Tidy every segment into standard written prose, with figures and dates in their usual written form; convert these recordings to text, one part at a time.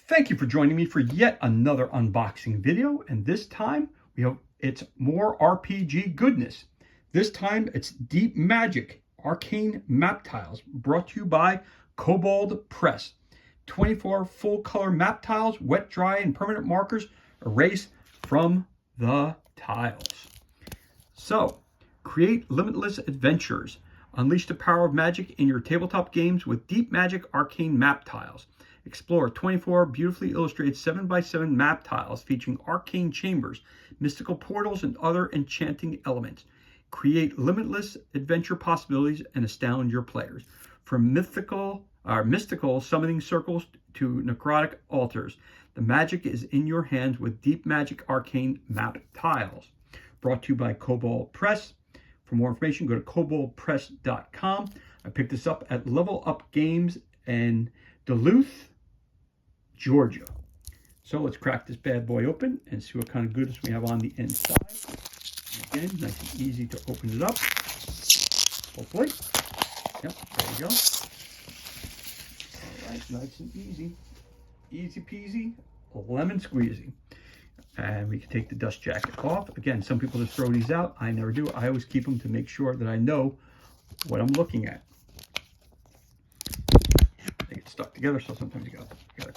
Thank you for joining me for yet another unboxing video, and this time it's more RPG goodness. This time it's Deep Magic Arcane map tiles, brought to you by Kobold Press. 24 full color map tiles, wet, dry, and permanent markers erased from the tiles. So, create limitless adventures. Unleash the power of magic in your tabletop games with Deep Magic Arcane map tiles. Explore 24 beautifully illustrated 7x7 map tiles featuring arcane chambers, mystical portals, and other enchanting elements. Create limitless adventure possibilities and astound your players. From mystical summoning circles to necrotic altars, the magic is in your hands with Deep Magic Arcane map tiles. Brought to you by Kobold Press. For more information, go to koboldpress.com. I picked this up at Level Up Games in Duluth, Georgia. So let's crack this bad boy open and see what kind of goodness we have on the inside. Again, nice and easy to open it up. Hopefully. Yep, there you go. All right, nice and easy. Easy peasy, lemon squeezy. And we can take the dust jacket off. Again, some people just throw these out. I never do. I always keep them to make sure that I know what I'm looking at. They get stuck together, so sometimes you gotta,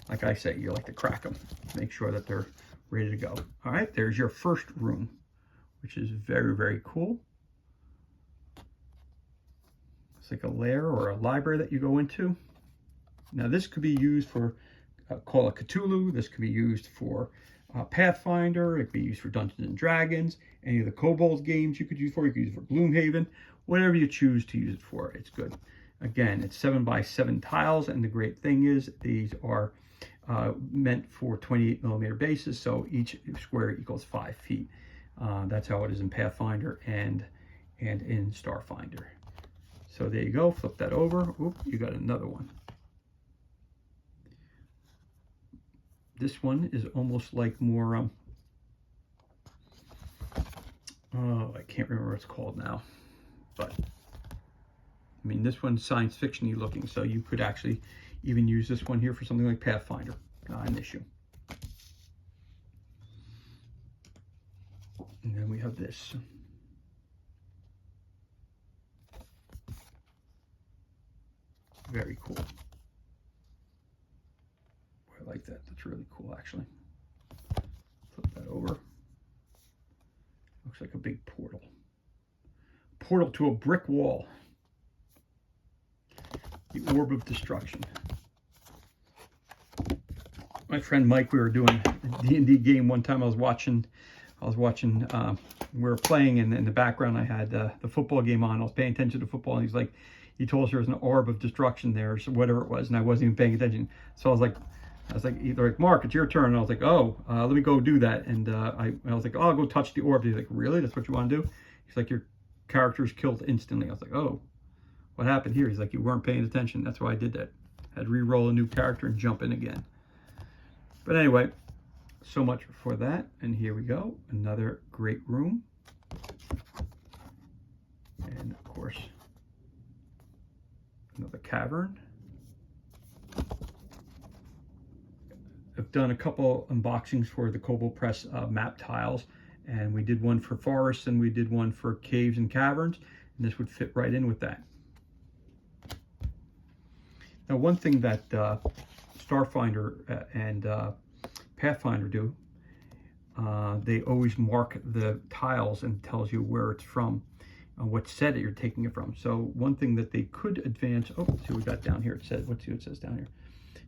like I say, you like to crack them. Make sure that they're ready to go. All right, there's your first room, which is very, very cool. It's like a lair or a library that you go into. Now this could be used for Call of Cthulhu. This could be used for Pathfinder. It could be used for Dungeons and Dragons. Any of the Kobold games you could use for. You could use it for Gloomhaven. Whatever you choose to use it for, it's good. Again, it's 7x7 tiles, and the great thing is these are meant for 28mm bases, so each square equals 5 feet. That's how it is in Pathfinder and in Starfinder. So there you go. Flip that over. Oop, you got another one. This one is almost like more, oh, I can't remember what it's called now. But, I mean, this one's science fiction-y looking, so you could actually even use this one here for something like Pathfinder. Not an issue. And then we have this. Very cool. I like that. That's really cool, actually. Flip that over. Looks like a big portal. Portal to a brick wall. The Orb of Destruction. My friend Mike, we were doing a D&D game one time. I was watching, we were playing, and in the background I had the football game on. I was paying attention to football, and he's like, he told us there was an Orb of Destruction there, so whatever it was, and I wasn't even paying attention. So I was like, either like, Mark, it's your turn. And I was like, oh, let me go do that. And I was like, oh, I'll go touch the orb. He's like, really? That's what you want to do? He's like, your character's killed instantly. I was like, oh, what happened here? He's like, you weren't paying attention. That's why I did that. I had to re-roll a new character and jump in again. But anyway, so much for that. And here we go. Another great room. And of course, another cavern. I've done a couple unboxings for the Kobold Press map tiles, and we did one for forests and we did one for caves and caverns, and this would fit right in with that. Now, one thing that Starfinder and Pathfinder do, they always mark the tiles and tells you where it's from, what set you're taking it from. So one thing that they could advance, oh, let's see what we got down here. It says, let's see what it says down here.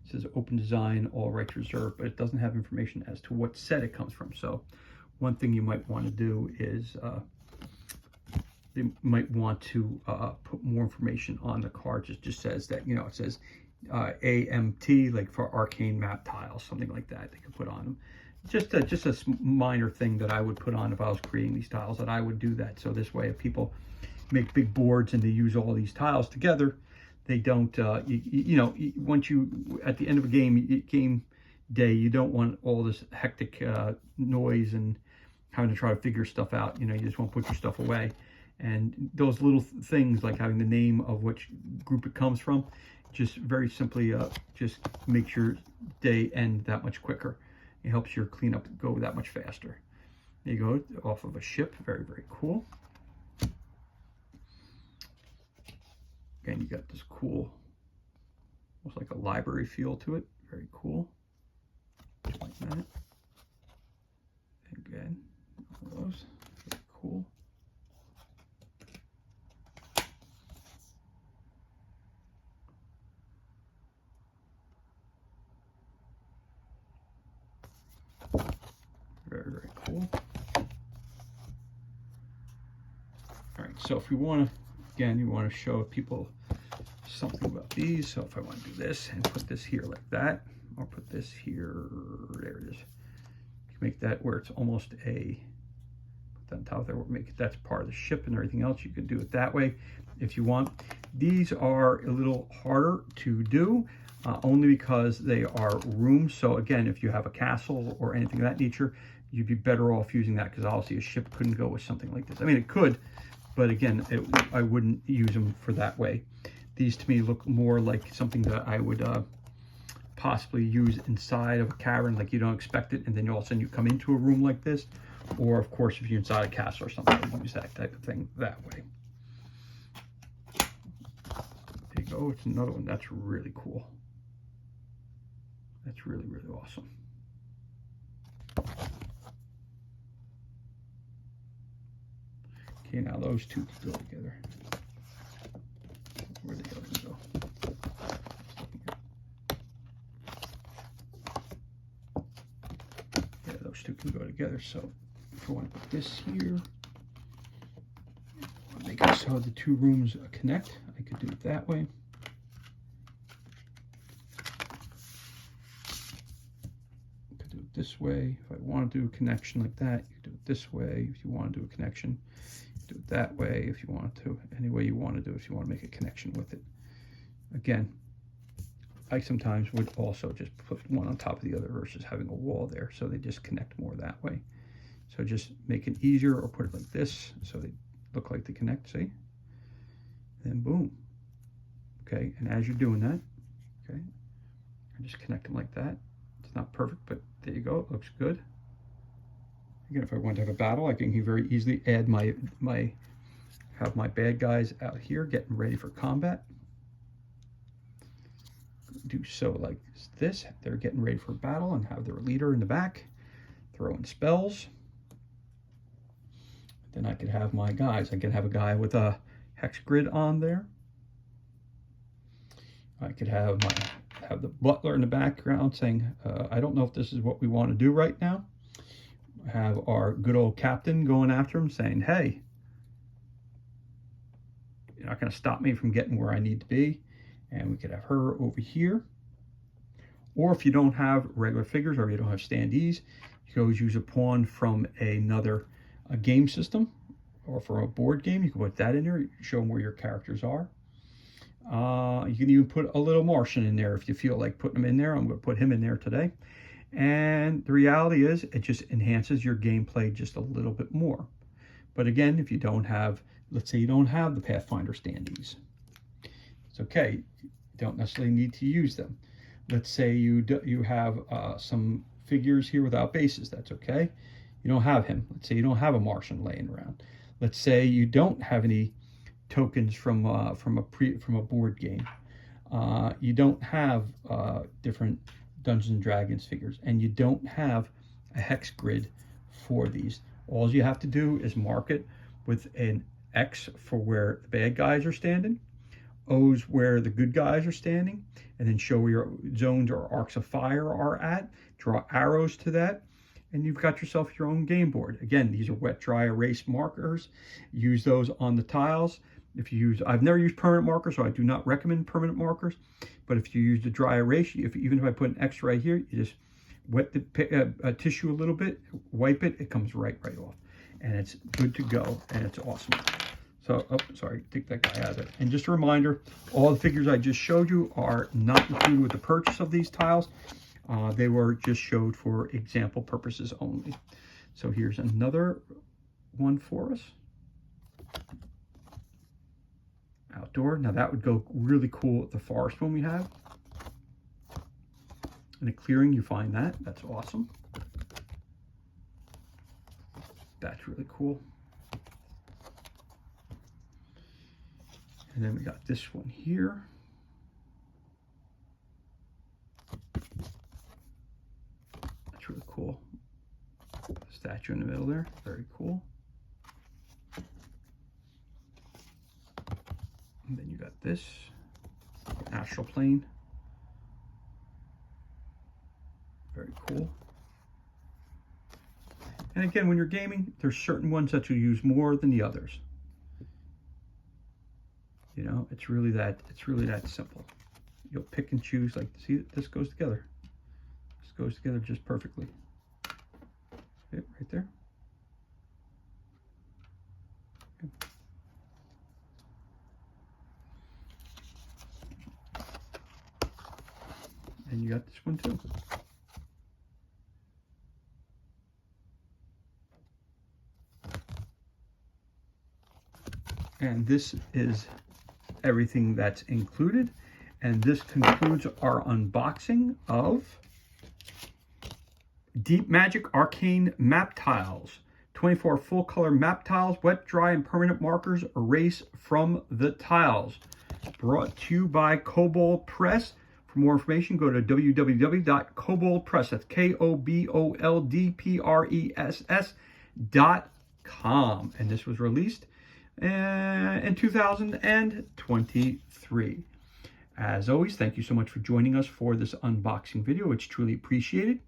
It says open design, all rights reserved, but it doesn't have information as to what set it comes from. So one thing you might want to do is you might want to put more information on the card. Just says that, you know, it says AMT, like for arcane map tiles, something like that they could put on them. Just a minor thing that I would put on if I was creating these tiles, that I would do that. So this way, if people make big boards and they use all these tiles together, they don't, you know, once you, at the end of a game day, you don't want all this hectic noise and having to try to figure stuff out. You know, you just want to put your stuff away. And those little things, like having the name of which group it comes from, just very simply just makes your day end that much quicker. It helps your cleanup go that much faster. There you go, off of a ship. Very, very cool. Again, you got this cool, almost like a library feel to it. Very cool. Like that. Again, all those. Very cool. Very, very cool. All right, so if you want to, again, you want to show people something about these. So if I want to do this and put this here like that, or put this here, there it is. You make that where it's almost a, put that on top there, make it, that's part of the ship and everything else. You can do it that way if you want. These are a little harder to do, only because they are rooms. So again, if you have a castle or anything of that nature, you'd be better off using that, because obviously a ship couldn't go with something like this. I mean, it could, but again, I wouldn't use them for that way. These to me look more like something that I would possibly use inside of a cavern, like you don't expect it, and then all of a sudden you come into a room like this. Or of course, if you're inside a castle or something, you use that type of thing that way. There you go, it's another one. That's really cool. That's really, really awesome. Okay, now those two can go together. Where the hell did they go? Yeah, those two can go together. So if I want to put this here, make it so the two rooms connect, I could do it that way. I could do it this way. If I want to do a connection like that, you could do it this way. If you want to do a connection, do it that way if you want to. Any way you want to do it, if you want to make a connection with it. Again, I sometimes would also just put one on top of the other versus having a wall there, so they just connect more that way. So just make it easier, or put it like this so they look like they connect, see? And then boom. Okay, and as you're doing that, okay, I just connect them like that. It's not perfect, but there you go, it looks good. Again, if I want to have a battle, I can very easily add have my bad guys out here getting ready for combat. Do so like this. They're getting ready for battle, and have their leader in the back throwing spells. Then I could have my guys. I could have a guy with a hex grid on there. I could have the butler in the background saying, I don't know if this is what we want to do right now. Have our good old captain going after him saying, hey, you're not going to stop me from getting where I need to be. And we could have her over here. Or if you don't have regular figures, or you don't have standees, you can always use a pawn from another game system, or from a board game. You can put that in there, show them where your characters are. You can even put a little Martian in there if you feel like putting him in there. I'm going to put him in there today. And the reality is, it just enhances your gameplay just a little bit more. But again, if you don't have, let's say you don't have the Pathfinder standees, it's okay. You don't necessarily need to use them. Let's say you have some figures here without bases. That's okay. You don't have him. Let's say you don't have a Martian laying around. Let's say you don't have any tokens from a board game. You don't have different Dungeons and Dragons figures, and you don't have a hex grid for these. All you have to do is mark it with an X for where the bad guys are standing, O's where the good guys are standing, and then show where your zones or arcs of fire are at. Draw arrows to that, and you've got yourself your own game board. Again, these are wet, dry, erase markers. Use those on the tiles. If you use, I've never used permanent markers, so I do not recommend permanent markers. But if you use the dry erase, even if I put an X right here, you just wet the tissue a little bit, wipe it, it comes right off. And it's good to go, and it's awesome. So, oh, sorry, take that guy out of it. And just a reminder, all the figures I just showed you are not included with the purchase of these tiles. They were just showed for example purposes only. So here's another one for us. outdoor. Now that would go really cool with the forest one we have. In a clearing, you find that. That's awesome. That's really cool. And then we got this one here. That's really cool. Statue in the middle there. Very cool. And then you got this astral plane. Very cool. And again, when you're gaming, there's certain ones that you use more than the others. You know, it's really that simple. You'll pick and choose. Like, see, this goes together. This goes together just perfectly. See it right there? Okay. And you got this one too. And this is everything that's included. And this concludes our unboxing of Deep Magic Arcane Map Tiles. 24 full color map tiles, wet, dry, and permanent markers erase from the tiles. Brought to you by Kobold Press. For more information, go to www.koboldpress, that's KOBOLDPRESS.com. And this was released in 2023. As always, thank you so much for joining us for this unboxing video. It's truly appreciated.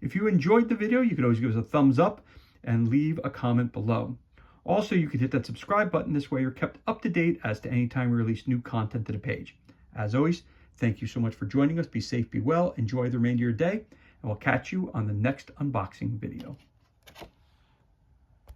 If you enjoyed the video, you could always give us a thumbs up and leave a comment below. Also, you could hit that subscribe button. This way you're kept up to date as to any time we release new content to the page. As always, thank you so much for joining us. Be safe, be well, enjoy the remainder of your day, and we'll catch you on the next unboxing video.